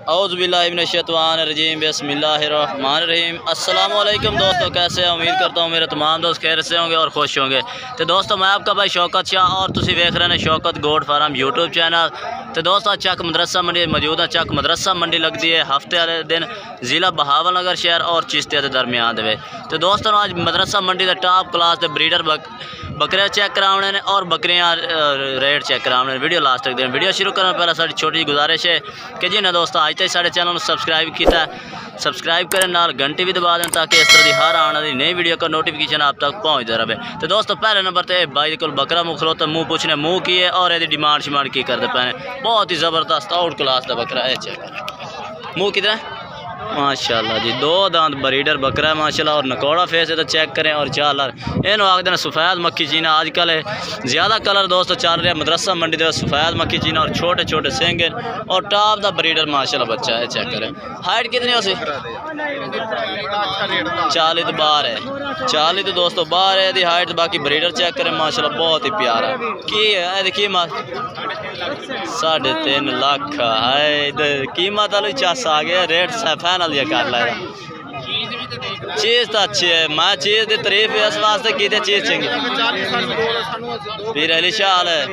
औज़ुबिल्लाहिमिनश्शैतानिर्रजीम बिस्मिल्लाहिर्रहमानिर्रहीम। अस्सलामुअलैकुम दोस्तों, कैसे हैं? उम्मीद करता हूँ मेरे तमाम दोस्त खैर से होंगे और खुश होंगे। तो दोस्तों मैं आपका भाई शौकत शाह और तुसी देख रहे हैं Shaukat goat farm YouTube channel. तो दोस्तों चक मदरसा मंडी मौजूद है। चक मदरसा मंडी लगती है हफ्ते वाले दिन ज़िला बहावलनगर शहर और चिश्तिया के दरमियान दे। तो दोस्तों आज मदरसा मंडी के टॉप क्लास के ब्रीडर बकरियां चेक कराने ने और बकरियां रेट चेक कराने। वीडियो लास्ट तक दें। वीडियो शुरू करने पहले साड़ी छोटी जी गुजारिश है कि जी ना दोस्तों आज तक साढ़े चैनल सब्सक्राइब किया सब्सक्राइब करें, नाल घंटी भी दबा दें ताकि इस तरह की हर आने वाली नई वीडियो का नोटिफिकेशन आप तक पहुँचता रहे। तो दोस्तों पहले नंबर पर भाई को बकरा मुँह खलोता मुँह पूछने मुँह की है और यदि डिमांड शिमांड की करते पे। बहुत ही ज़बरदस्त आउट क्लास का बकरा है। चेक मुँह कितना माशाल्लाह जी, दो दांत ब्रीडर बकरा है माशाल्लाह और नकौड़ा फेस है। तो चेक करें और चालर इन आखते सफ़ेद मक्खी चीना आजकल ज़्यादा कलर दोस्तों चल रहा है मदरसा मंडी के सफ़ेद मक्खी चीना और छोटे छोटे सेंग और टॉप का ब्रीडर माशाल्लाह बच्चा है। चेक करें हाइट कितनी हो सी 40 तो बाहर है, 40 तो दोस्तों बाहर है हाइट। बाकी ब्रीडर चेक करें माशाल्लाह बहुत ही प्यारा की है। कीमत 3.5 लाख है। कीमत वाली चस आ गया रेट फाइनल ये कर लाया। चीज़ तो अच्छी है, मैं चीज़ की तारीफ इस वास्ते की थी चीज़ चंगी। पीर अली शाह है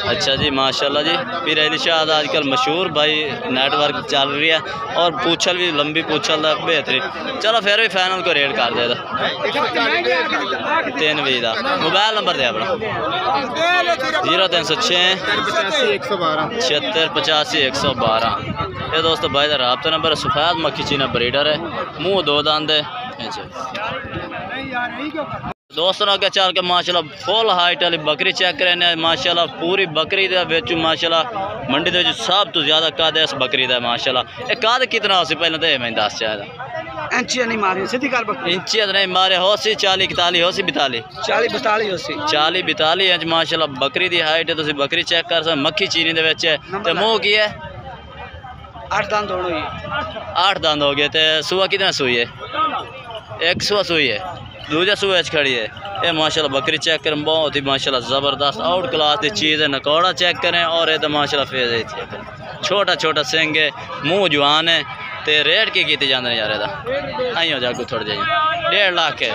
अच्छा जी माशाल्लाह जी। पीर अली शाह आजकल मशहूर भाई नेटवर्क चल रही है और पूछल भी लंबी पूछल बेहतरीन। चलो फिर भी फाइनल को रेट कर देगा 320 का। मोबाइल नंबर दे अपना 0306 76 85 112। ये दोस्तों भाई का रब्ता नंबर। सफ़ेद मक्खी चीना ब्रीडर है, मुँह दो दांत है। दोस्तों अगर चल के माशाल्लाह फुल हाइट वाली बकरी चेक करें माशाल्लाह। पूरी बकरी के माशाल्लाह मंडी के सब तो ज़्यादा कद है इस बकरी का माशाल्लाह। ये कद कितना हो सी पहले तो मैं दस चाहे इंचिया नहीं मारे सीधी गल बकरी इंचिया नहीं मारे हो सी 40 41 हो सी 42 40 हो सी 40 42 इंच माशाल्लाह बकरी की हाइट है। तुम बकरी चेक कर सकते मक्खी चीनी के मुँह की है 8 दांत हो गए 8 दांत हो गए। तो सुबह कितना सुई है? एक सुबह सुई है, दूजा सुबह खड़ी है। ये माशाल्लाह बकरी चेक करें बहुत ही माशाल्लाह ज़बरदस्त आउट क्लास की चीज़ है। नकौड़ा चेक करें और ये तो माशाल्लाह फेस है छोटा छोटा सिंग है, मुँह जवान है। तो रेट की कीते जाते हैं यार इहदा आई हो जाए थोड़ी जी 1.5 लाख है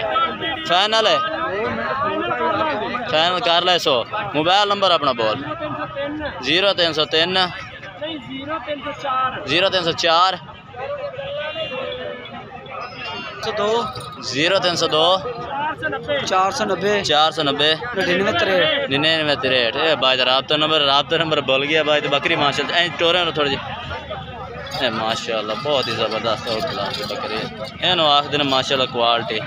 फाइनल है। फाइनल कर ले 100। मोबाइल नंबर अपना बोल 0303 0304 0302 490 99 भाई रब्ता नंबर बोल गया भाई। तो बकरी माशाल्लाह टोरे थोड़ी जी माशाल्लाह बहुत ही ज़बरदस्त और क्लास की बकरी है। इन आखते माशाल्लाह क्वालिटी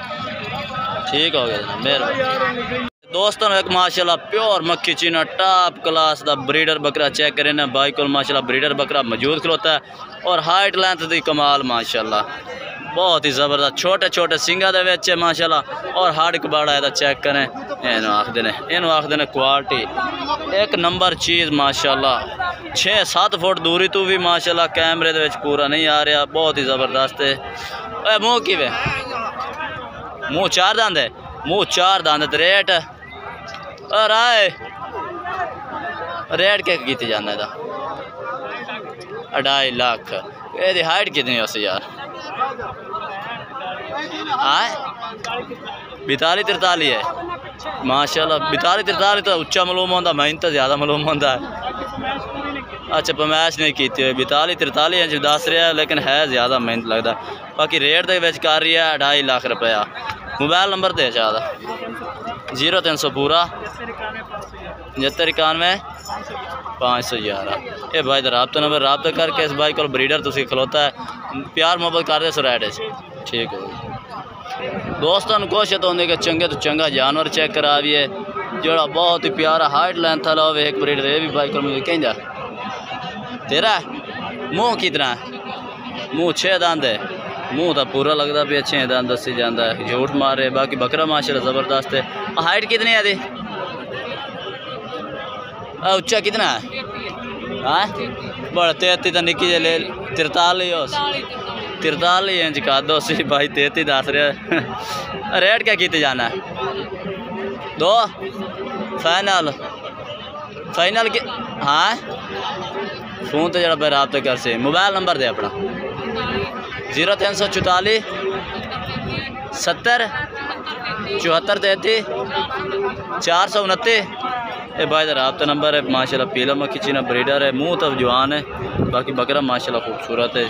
ठीक हो गया मेहरबानी। दोस्तों एक माशाल्लाह प्योर मक्खी चीना टॉप क्लास का ब्रीडर बकरा चेक करें ना भाई को माशाल्लाह ब्रीडर बकरा मौजूद खलोता है और हाइट लेंथ की कमाल माशाल्लाह बहुत ही ज़बरदस्त छोटे छोटे सिंगा दे विच माशाल्लाह और हार्ड कबाड़ा है। चेक करें इन आखते ने क्वालिटी एक नंबर चीज़ माशाल्लाह 6-7 फुट दूरी तो भी माशाल्लाह कैमरे दे विच पूरा नहीं आ रहा बहुत ही ज़बरदस्त है। मुँह कि मुँह 4 दांत है, मुँह 4 दांत। रेट और आए रेट क्या की जाना है 2.5 लाख। ये हाइट कितनी है उससे यार? 42-43 है माशाल्लाह। 42-43 तो उच्चा मालूम होता, मैं तो ज़्यादा मालूम होता है। अच्छा पमैश नहीं की 42-43 इंच दस रहा है लेकिन है ज़्यादा मेहनत लगता। बाकी रेट के कर रही है 2.5 लाख रुपया। मोबाइल नंबर दे चाहता 0300 पूरा 7591 511। ये भाई का रब्ता नंबर रब्ता करके इस भाई को ब्रीडर तुसी खलोता है प्यार मोहब्बत कर दे रेट ठीक है। दोस्तों कोशिश तो होंगे कि चंगे तो चंगा जानवर चेक कराइए जोड़ा बहुत ही प्यारा हाइट लेंथ वाला हो। एक ब्रीडर ये भी भाई को मुझे कहें तेरा मुँह कितना मुँह 6 दांत है। मुँह तो पूरा लगता भी 6 दांत दसी जाता है झूठ मारे। बाकी बकरा माशाल्लाह ज़बरदस्त है। हाइट कितनी है? उच्चा कितना है? हाँ बड़ा 33 तो निकी ले 43 इंच का 2 भाई 33 दस रहा। रेट क्या किते जाना है? 2 फाइनल के हाँ फोन तो जरा भाई रबता कर से मोबाइल नंबर दे अपना 0344 70 74 33 429। ये भाई का रबता नंबर है। माशाल्लाह पीला मक्खी चीना ब्रीडर है, मुँह तो जवान है, बाकी बकरा माशाल्लाह खूबसूरत है।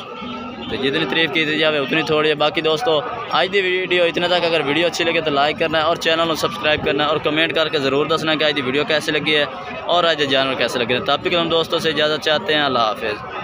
तो जितनी तारीफ़ की जाए उतनी थोड़ी है। बाकी दोस्तों आज की वीडियो इतने तक। अगर वीडियो अच्छी लगे तो लाइक करना है और चैनल को सब्सक्राइब करना है और कमेंट करके ज़रूर दसना कि आज की वीडियो कैसी लगी है और आज जानवर कैसे लगे। तब तक हम दोस्तों से इजाज़त चाहते हैं। अल्लाह हाफिज़।